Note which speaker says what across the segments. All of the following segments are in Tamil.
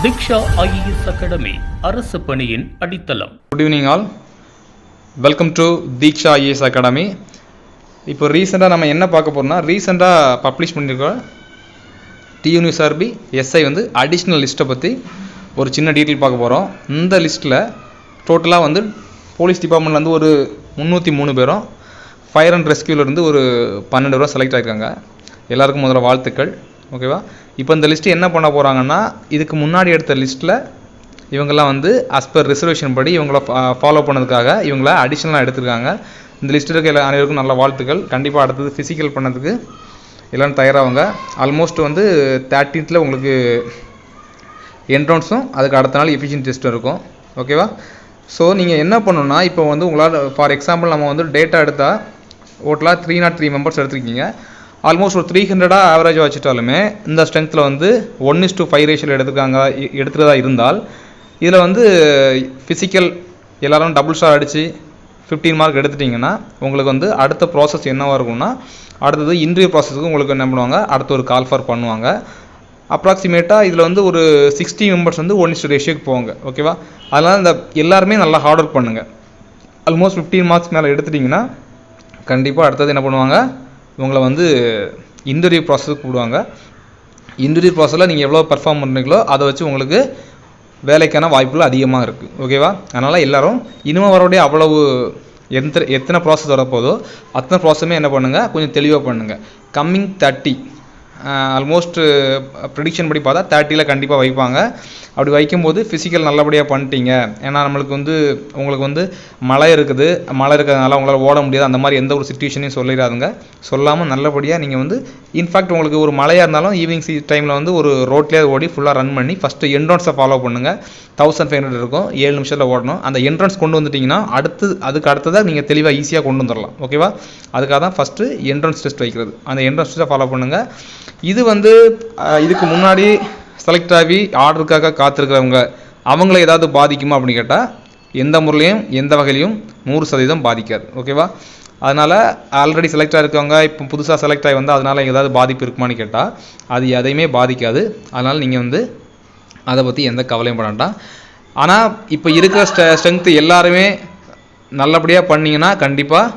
Speaker 1: தீக்ஷா IAS அகாடமி அரசு பணியின் அடித்தளம்.
Speaker 2: Good evening all, welcome to Diksha IAS academy. இப்போ ரீசெண்டாக நம்ம என்ன பார்க்க போகிறோம்னா, ரீசெண்டாக பப்ளிஷ் பண்ணியிருக்க TNUSRB SI அடிஷ்னல் லிஸ்ட்டை பற்றி ஒரு சின்ன டீட்டெயில் பார்க்க போகிறோம். இந்த லிஸ்ட்டில் டோட்டலாக போலீஸ் டிபார்ட்மெண்ட்லேருந்து ஒரு 303 பேரும், ஃபயர் அண்ட் ரெஸ்கியூலேருந்து ஒரு 12 பேரும் செலக்ட் ஆகிருக்காங்க. எல்லாருக்கும் முதல்ல வாழ்த்துக்கள். ஓகேவா? இப்போ இந்த லிஸ்ட்டு என்ன பண்ண போகிறாங்கன்னா, இதுக்கு முன்னாடி எடுத்த லிஸ்ட்டில் இவங்கெல்லாம் as per ரிசர்வேஷன் படி இவங்கள ஃபாலோ பண்ணதுக்காக இவங்கள அடிஷ்னலாக எடுத்துருக்காங்க. இந்த லிஸ்ட்டில் இருக்க அனைவருக்கும் நல்ல வாழ்த்துக்கள். கண்டிப்பாக அடுத்தது ஃபிசிக்கல் பண்ணதுக்கு எல்லோரும் தயாராகுங்க. ஆல்மோஸ்ட் 13th உங்களுக்கு என்ட்ரன்ஸும் அதுக்கு அடுத்த நாள் எஃபிஷியன்ட் டெஸ்ட்டும் இருக்கும். ஓகேவா? ஸோ நீங்கள் என்ன பண்ணணுன்னா, இப்போ உங்களால் ஃபார் எக்ஸாம்பிள் நம்ம டேட்டா எடுத்தால் டோட்டலாக 303 மெம்பர்ஸ் எடுத்துருக்கீங்க. ஆல்மோஸ்ட் ஒரு 300 ஆவரேஜ் வச்சுட்டாலுமே இந்த ஸ்ட்ரென்த்தில் 1:5 ரேஷியோவில் எடுத்துகிறதா இருந்தால் இதில் ஃபிசிக்கல் எல்லோரும் டபுள் ஸ்டார் அடித்து 15 மார்க் எடுத்துட்டிங்கன்னா உங்களுக்கு அடுத்த ப்ராசஸ் என்னவாக இருக்கும்னா, அடுத்தது இன்டர்வியூ ப்ராசஸுக்கு உங்களுக்கு என்ன பண்ணுவாங்க, அடுத்த ஒரு கால் ஃபார் பண்ணுவாங்க. அப்ராக்சிமேட்டாக இதில் ஒரு 60 மெம்பர்ஸ் 1:1 ரேஷியோக்கு போவாங்க. ஓகேவா? அதனால் இந்த எல்லாருமே நல்லா ஹார்ட் ஒர்க் பண்ணுங்கள். ஆல்மோஸ்ட் 15 மார்க்ஸ் மேலே எடுத்துட்டிங்கன்னா கண்டிப்பாக அடுத்தது என்ன பண்ணுவாங்க, உங்களை இன்டர்வியூ ப்ராசஸுக்கு கூப்பிடுவாங்க. இன்டர்வியூ ப்ராசஸில் நீங்கள் எவ்வளோ பர்ஃபார்ம் பண்ணுறீங்களோ அதை வச்சு உங்களுக்கு வேலைக்கான வாய்ப்புகள் அதிகமாக இருக்குது. ஓகேவா? அதனால் எல்லோரும் இனிமேல் வரக்கூடிய அவ்வளவு எத்தனை ப்ராசஸ் வரப்போதோ அத்தனை ப்ராசஸுமே என்ன பண்ணுங்கள், கொஞ்சம் தெளிவாக பண்ணுங்கள். கம்மிங் 30 ஆல்மோஸ்ட் ப்ரெடிக்ஷன் படி பார்த்தா 30ல் கண்டிப்பாக வைப்பாங்க. அப்படி வைக்கும்போது ஃபிசிக்கல் நல்லபடியாக பண்ணிட்டீங்க. ஏன்னா நம்மளுக்கு உங்களுக்கு மழை இருக்கிறதுனால உங்களால் ஓட முடியாது, அந்த மாதிரி எந்த ஒரு சுச்சுவேஷனையும் சொல்லிடாதுங்க. சொல்லாமல் நல்லபடியாக நீங்கள் இன்ஃபேக்ட் உங்களுக்கு ஒரு மழையாக இருந்தாலும் ஈவினிங் டைமில் ஒரு ரோட்லேயே ஓடி ஃபுல்லாக ரன் பண்ணி ஃபஸ்ட்டு என்ட்ரன்ஸை ஃபாலோ பண்ணுங்கள். 1500 இருக்கும், 7 நிமிஷத்தில் ஓடணும். அந்த என்ட்ரன்ஸ் கொண்டு வந்துட்டிங்கன்னா அதுக்கு அடுத்ததாக நீங்கள் தெளிவாக ஈஸியாக கொண்டு வந்துடலாம். ஓகேவா? அதுக்காக தான் ஃபஸ்ட்டு என்ட்ரன்ஸ் டெஸ்ட் வைக்கிறது. அந்த என்ட்ரன்ஸ் டெஸ்ட்டை ஃபாலோ பண்ணுங்கள். இது இதுக்கு முன்னாடி செலக்ட் ஆகி ஆர்டருக்காக காத்திருக்கிறவங்க அவங்கள ஏதாவது பாதிக்குமா அப்படின்னு கேட்டால் எந்த முறையிலையும் எந்த வகையிலையும் 100% பாதிக்காது. ஓகேவா? அதனால் ஆல்ரெடி செலக்ட் ஆகிருக்கவங்க இப்போ புதுசாக செலக்ட் ஆகி அதனால் ஏதாவது பாதிப்பு இருக்குமான்னு கேட்டால் அது எதையுமே பாதிக்காது. அதனால் நீங்கள் அதை பற்றி எந்த கவலையும் பண்ண வேண்டாம். ஆனால் இப்போ இருக்கிற ஸ்ட்ரென்த்து எல்லாருமே நல்லபடியாக பண்ணிங்கன்னா கண்டிப்பாக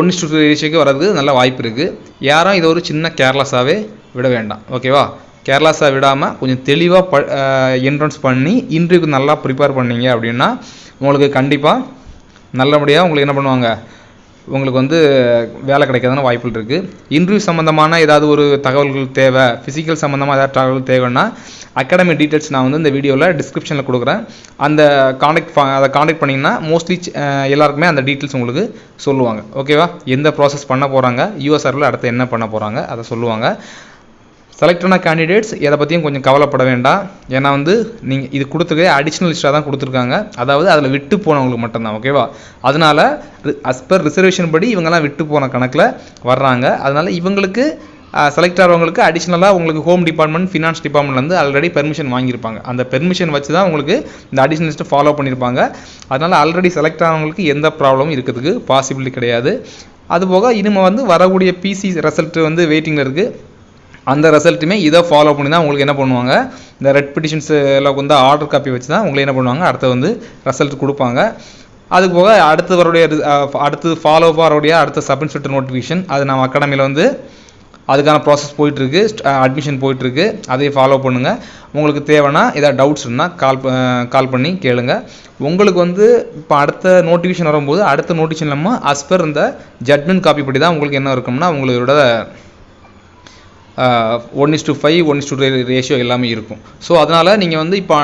Speaker 2: 1:2 ரேஷியோக்கு வர்றதுக்கு நல்ல வாய்ப்பு இருக்குது. யாரும் இதை ஒரு சின்ன கேர்லெஸ்ஸாகவே விட வேண்டாம். ஓகேவா? கேர்லெஸ்ஸாக விடாமல் கொஞ்சம் தெளிவாக என்ட்ரன்ஸ் பண்ணி இன்டர்வியூக்கு நல்லா ப்ரிப்பேர் பண்ணீங்க அப்படின்னா உங்களுக்கு கண்டிப்பாக நல்லபடியாக உங்களுக்கு என்ன பண்ணுவாங்க, உங்களுக்கு வேலை கிடைக்காதான வாய்ப்புகள் இருக்குது. இன்டர்வியூ சம்மந்தமான ஏதாவது ஒரு தகவல்கள் தேவை, ஃபிசிக்கல் சம்மந்தமாக ஏதாவது தகவல் தேவைன்னா அகாடமி டீட்டெயில்ஸ் நான் இந்த வீடியோவில் டிஸ்கிரிப்ஷனில் கொடுக்குறேன். அதை காண்டாக்ட் பண்ணிங்கன்னா மோஸ்ட்லி எல்லாருக்குமே அந்த டீட்டெயில்ஸ் உங்களுக்கு சொல்லுவாங்க. ஓகேவா? எந்த ப்ராசஸ் பண்ண போகிறாங்க, USRBயில் அடுத்து என்ன பண்ண போகிறாங்க அதை சொல்லுவாங்க. செலக்டான கேண்டிடேட்ஸ் எதை பற்றியும் கொஞ்சம் கவலைப்பட வேண்டாம். ஏன்னா நீங்கள் இது கொடுத்துருக்க அடிஷ்னல் லிஸ்ட்டாக தான் கொடுத்துருக்காங்க. அதாவது அதில் விட்டு போனவங்களுக்கு மட்டும்தான். ஓகேவா? அதனால் as per ரிசர்வேஷன் படி இவங்கெல்லாம் விட்டு போன கணக்கில் வர்றாங்க. அதனால் இவங்களுக்கு செலக்ட் ஆகிறவங்களுக்கு அடிஷ்னலாக உங்களுக்கு ஹோம் டிபார்ட்மெண்ட், ஃபினான்ஸ் டிபார்ட்மெண்ட்லேருந்து ஆல்ரெடி பெர்மிஷன் வாங்கியிருப்பாங்க. அந்த பெர்மிஷன் வச்சு தான் உங்களுக்கு இந்த அடிஷ்னல் லிஸ்ட்டை ஃபாலோ பண்ணியிருப்பாங்க. அதனால் ஆல்ரெடி செலக்ட் ஆனவங்களுக்கு எந்த ப்ராப்ளமும் இருக்கிறதுக்கு பாசிபிலிட்டி கிடையாது. அதுபோக இனிமேல் வரக்கூடிய PC ரிசல்ட் வெயிட்டிங்கில் இருக்குது. அந்த ரிசல்ட்டுமே இதை ஃபாலோ பண்ணி தான் உங்களுக்கு என்ன பண்ணுவாங்க, இந்த ரெட் பெட்டிஷன்ஸில் ஆர்டர் காப்பி வச்சு தான் உங்களுக்கு என்ன பண்ணுவாங்க, அடுத்து ரிசல்ட் கொடுப்பாங்க. அதுக்கு போக அடுத்து ஃபாலோ வரக்கூடிய அடுத்த சப் இன்ஸ்பெக்டர் நோட்டிஃபிகேஷன் அது நம்ம அகாடமியில் அதுக்கான ப்ராசஸ் போயிட்டுருக்கு, அட்மிஷன் போயிட்டுருக்கு. அதையும் ஃபாலோ பண்ணுங்கள். உங்களுக்கு தேவைன்னா ஏதாவது டவுட்ஸ் இருந்தால் கால் பண்ணி கேளுங்க. உங்களுக்கு இப்போ அடுத்த நோட்டிஃபிகேஷன் வரும்போது அடுத்த நோட்டிஃபிகேஷன் நம்ம as per இந்த ஜட்மெண்ட் காப்பி படி தான் உங்களுக்கு என்ன இருக்கும்னா உங்களோட 1:5 1:2 ரேஷியோ எல்லாமே இருக்கும். ஸோ அதனால் நீங்கள் இப்போ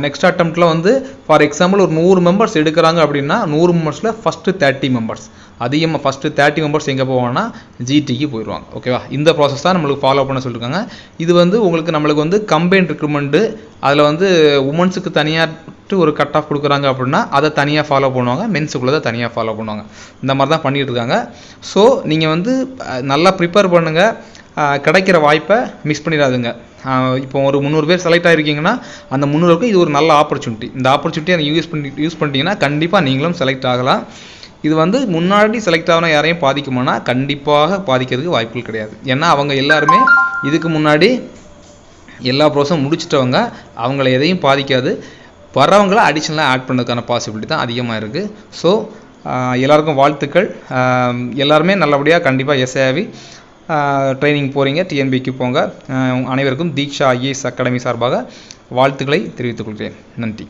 Speaker 2: நெக்ஸ்ட் அட்டம்ப்டில் ஃபார் எக்ஸாம்பிள் ஒரு 100 மெம்பர்ஸ் எடுக்கிறாங்க அப்படின்னா 100 மெம்பர்ஸில் ஃபஸ்ட்டு 30 மெம்பர்ஸ் அதிகமாக ஃபஸ்ட்டு 30 மெம்பர்ஸ் எங்கே போவாங்கன்னா GTக்கு போயிடுவாங்க. ஓகேவா? இந்த ப்ராசஸ் தான் நம்மளுக்கு ஃபாலோ பண்ண சொல்லியிருக்காங்க. இது நம்மளுக்கு கம்பைன் ரெக்ரூட்மெண்ட்டு அதில் உமன்ஸுக்கு தனியாக ஒரு கட் ஆஃப் கொடுக்குறாங்க அப்படின்னா அதை தனியாக ஃபாலோ பண்ணுவாங்க, மென்ஸுக்குள்ளதை தனியாக ஃபாலோ பண்ணுவாங்க. இந்த மாதிரி தான் பண்ணிகிட்டு இருக்காங்க. ஸோ நீங்கள் நல்லா ப்ரிப்பேர் பண்ணுங்கள். கிடைக்கிற வாய்ப்பை மிஸ் பண்ணிடாதுங்க. இப்போ ஒரு 300 பேர் செலக்ட் ஆகிருக்கீங்கன்னா அந்த 300க்கும் இது ஒரு நல்ல ஆப்பர்ச்சுனிட்டி. இந்த ஆப்பர்ச்சுனிட்டியை அதை யூஸ் பண்ணிட்டீங்கன்னா கண்டிப்பாக நீங்களும் செலக்ட் ஆகலாம். இது முன்னாடி செலக்ட் ஆகணும் யாரையும் பாதிக்குமானா கண்டிப்பாக பாதிக்கிறதுக்கு வாய்ப்புகள் கிடையாது. ஏன்னா அவங்க எல்லாருமே இதுக்கு முன்னாடி எல்லா ப்ரோஸும் முடிச்சிட்டவங்க அவங்கள எதையும் பாதிக்காது. வரவங்கள அடிஷ்னலாக ஆட் பண்ணதுக்கான பாசிபிலிட்டி தான் அதிகமாக இருக்குது. ஸோ எல்லாருக்கும் வாழ்த்துக்கள். எல்லாருமே நல்லபடியாக கண்டிப்பாக எஸ்ஐவி ட்ரைனிங் போகிறீங்க, டிஎன்பிக்கு போங்க. அனைவருக்கும் தீக்ஷா ஐஏஎஸ் அகாடமி சார்பாக வாழ்த்துக்களை தெரிவித்துக் கொள்கிறேன். நன்றி.